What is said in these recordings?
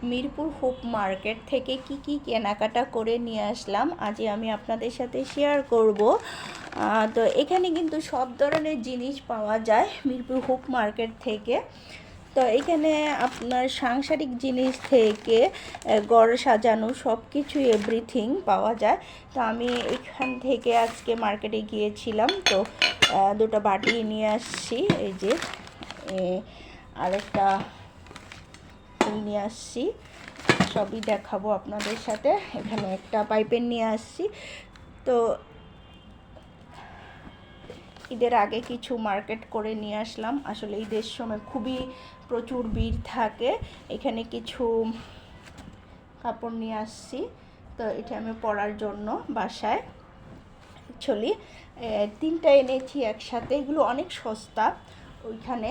Mirpur hope market থেকে কি কেনাকাটা করে নিয়ে আসলাম আজই আমি আপনাদের সাথে শেয়ার করব। তো এখানে কিন্তু সব ধরনের জিনিস পাওয়া যায় মিরপুর হোপ মার্কেট থেকে। তো এখানে আপনার সাংসারিক জিনিস থেকে ঘর সাজানো সব কিছু এভরিথিং পাওয়া যায়। তো আমি এখান থেকে আজকে মার্কেটে গিয়েছিলাম, তো দুটো বাটি নিয়ে আসছি, এই যে আরেকটা নিয়ে আসছি, সবই দেখাবো আপনাদের সাথে। এখানে একটা পাইপেন নিয়ে আসছি। তো ঈদের আগে কিছু মার্কেট করে নিয়ে আসলাম। আসলে ঈদের সময় খুবই প্রচুর ভিড় থাকে। এখানে কিছু কাপড় নিয়ে আসছি, তো এটা আমি পরার জন্য বাসায়। অ্যাকচুয়ালি তিনটা এনেছি একসাথে, এগুলো অনেক সস্তা। ওইখানে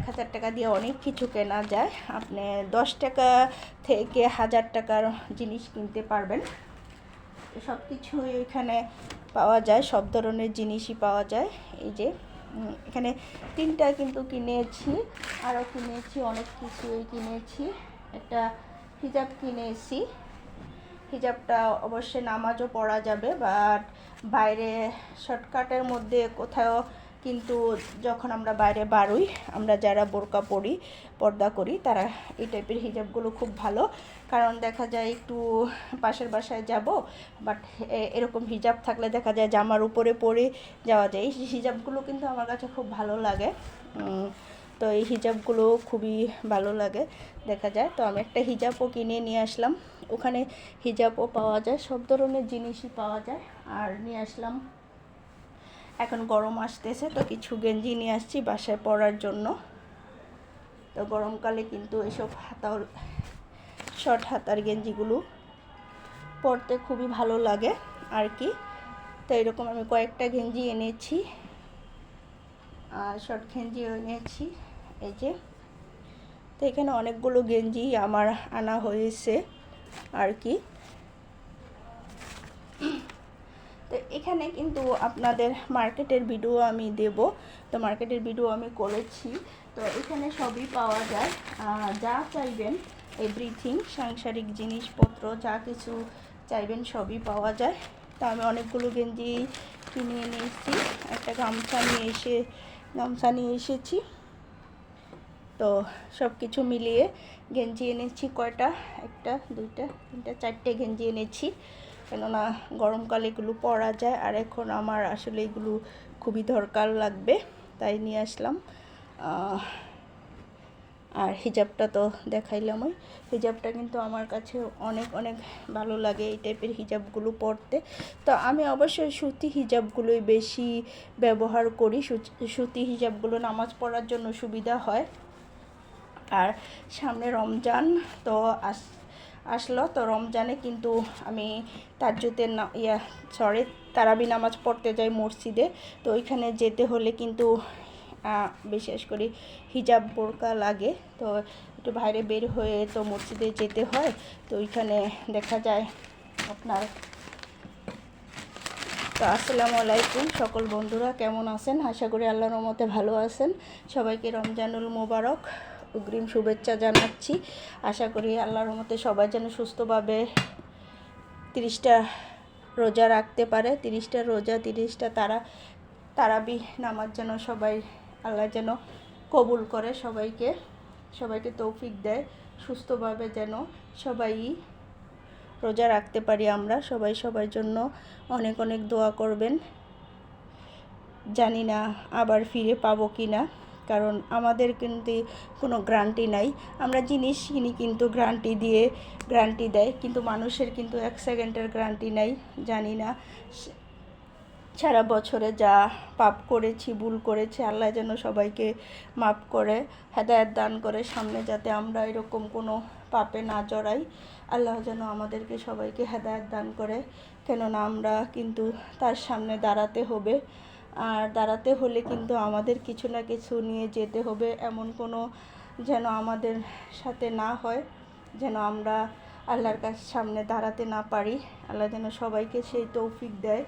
1000 টাকা দিয়ে অনেক কিছু কেনা যায়। আপনি 10 টাকা থেকে 1000 টাকার জিনিস কিনতে পারবেন। সব কিছুই এখানে পাওয়া যায়, সব ধরনের জিনিসই পাওয়া যায়। এই যে এখানে তিনটা কিন্তু কিনেছি, আরও কিনেছি, অনেক কিছুই কিনেছি। একটা হিজাব কিনেছি, হিজাবটা অবশ্যই নামাজও পড়া যাবে, বাট বাইরে শর্টকাটের মধ্যে কোথাও কিন্তু যখন আমরা বাইরে বাড়ই, আমরা যারা বোরকা পরি, পর্দা করি, তারা এই টাইপের হিজাবগুলো খুব ভালো। কারণ দেখা যায় একটু পাশের বাসায় যাব, বাট এরকম হিজাব থাকলে দেখা যায় জামার উপরে পরে যাওয়া যায়। এই হিজাবগুলো কিন্তু আমার কাছে খুব ভালো লাগে। তো এই হিজাবগুলো খুবই ভালো লাগে দেখা যায়। তো আমি একটা হিজাবও কিনে নিয়ে আসলাম। ওখানে হিজাবও পাওয়া যায়, সব ধরনের জিনিসই পাওয়া যায়। আর নিয়ে আসলাম, এখন গরম আসতেছে, তো কিছু গেঞ্জি নিয়ে আসছি বাসায় পরার জন্য। তো গরমকালে কিন্তু এসব হাতার, শর্ট হাতার গেঞ্জিগুলো পরতে খুবই ভালো লাগে আর কি। তো এরকম আমি কয়েকটা গেঞ্জি এনেছি, আর শর্ট গেঞ্জিও এনেছি, এই যে। তো এখানে অনেকগুলো গেঞ্জি আমার আনা হয়েছে আর কি। তো এখানে কিন্তু আপনাদের মার্কেটের ভিডিও আমি দেব, তো মার্কেটের ভিডিও আমি করেছি। তো এখানে সবই পাওয়া যায়, যা চাইবেন এভরিথিং, সাংসারিক জিনিসপত্র যা কিছু চাইবেন সবই পাওয়া যায়। তো আমি অনেকগুলো গেঞ্জি কিনে নিয়েছি, একটা গামছা নিয়ে এসেছি। তো সব কিছু মিলিয়ে গেঞ্জি এনেছি কয়টা, একটা, দুইটা, তিনটা, 4টে গেঞ্জি এনেছি, কেননা গরমকালে এগুলো পরা যায়। আর এখন আমার আসলে এগুলো খুবই দরকার লাগবে, তাই নিয়ে আসলাম। আর হিজাবটা তো দেখাইলাম, ওই হিজাবটা কিন্তু আমার কাছে অনেক অনেক ভালো লাগে এই টাইপের হিজাবগুলো পরতে। তো আমি অবশ্যই সুতি হিজাবগুলোই বেশি ব্যবহার করি। সুতি হিজাবগুলো নামাজ পড়ার জন্য সুবিধা হয়। আর সামনে রমজান তো আসলো, তো রমজানে কিন্তু আমি তাহাজ্জুদের তারাবি নামাজ পড়তে যাই মসজিদে। তো ওইখানে যেতে হলে কিন্তু বিশেষ করে হিজাব বোরকা লাগে। তো একটু বাইরে বের হয়ে তো মসজিদে যেতে হয়। তো ওইখানে দেখা যায় আপনার। তো আসসালামু আলাইকুম সকল বন্ধুরা, কেমন আছেন? আশা করি আল্লাহর রহমতে ভালো আছেন। সবাইকে রমজানুল মোবারক অগ্রিম শুভেচ্ছা জানাচ্ছি। আশা করি আল্লাহর রহমতে সবাই যেন সুস্থভাবে 30টা রোজা রাখতে পারে। 30টা রোজা, 30টা তারাবি নামাজ যেন সবাই আল্লাহ যেন কবুল করে, সবাইকে তৌফিক দেয়, সুস্থভাবে যেন সবাই রোজা রাখতে পারি আমরা। সবাই সবার জন্য অনেক অনেক দোয়া করবেন। জানি না আবার ফিরে পাবো কি না, কারণ আমাদের কিন্তু কোনো গ্যারান্টি নাই। আমরা জিনিস কিনি কিন্তু গ্যারান্টি দেয়, কিন্তু মানুষের কিন্তু 1 সেকেন্ডের গ্যারান্টি নাই। জানি না সারা বছরে যা পাপ করেছি, ভুল করেছি, আল্লাহ যেন সবাইকে মাফ করে, হেদায়েত দান করে, সামনে যাতে আমরা এরকম কোনো পাপে না জড়াই। আল্লাহ যেন আমাদেরকে সবাইকে হেদায়েত দান করে, কেননা আমরা কিন্তু তার সামনে দাঁড়াতে হবে। আর দাঁড়াতে হলে কিন্তু আমাদের কিছু না কিছু নিয়ে যেতে হবে, এমন কোনো যেন আমাদের সাথে না হয়, যেন আমরা আল্লাহর কাছে সামনে দাঁড়াতে না পারি। আল্লাহ যেন সবাইকে সেই তৌফিক দেয়।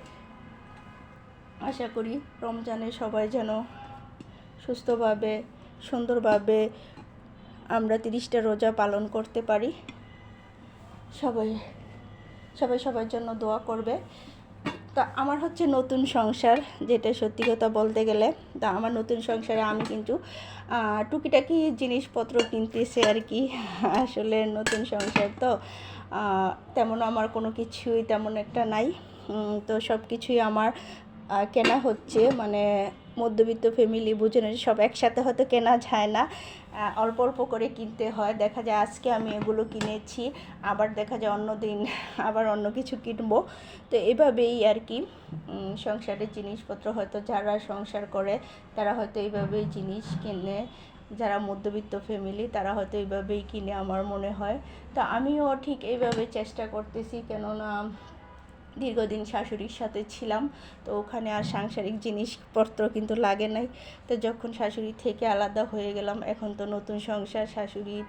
আশা করি রমজানে সবাই যেন সুস্থভাবে, সুন্দরভাবে আমরা 30টা রোজা পালন করতে পারি। সবাই সবাই সবার জন্য দোয়া করবে। তো আমার হচ্ছে নতুন সংসার, যেটা সত্যি কথা বলতে গেলে। তা আমার নতুন সংসারে আমি কিন্তু টুকিটাকি জিনিসপত্র কিনতেছি আর কি। আসলে নতুন সংসার তো তেমন আমার কোনো কিছুই তেমন একটা নাই। তো সব কিছুই আমার কেনা হচ্ছে, মানে মধ্যবিত্ত ফ্যামিলি বুঝে না, সব একসাথে হয়তো কেনা যায় না, অল্প অল্প করে কিনতে হয়। দেখা যায় আজকে আমি এগুলো কিনেছি, আবার দেখা যায় অন্য দিন আবার অন্য কিছু কিনবো। তো এভাবেই আর কি সংসারের জিনিসপত্র হয়তো যারা সংসার করে তারা হয়তো এইভাবেই জিনিস কিনে, যারা মধ্যবিত্ত ফ্যামিলি তারা হয়তো এইভাবেই কিনে আমার মনে হয়। তো আমিও ঠিক এইভাবে চেষ্টা করতেছি, কেননা দীর্ঘদিন শাশুড়ির সাথে ছিলাম, তো ওখানে আর সাংসারিক জিনিসপত্র কিন্তু লাগে নাই। তো যখন শাশুড়ি থেকে আলাদা হয়ে গেলাম, এখন তো নতুন সংসার, শাশুড়ি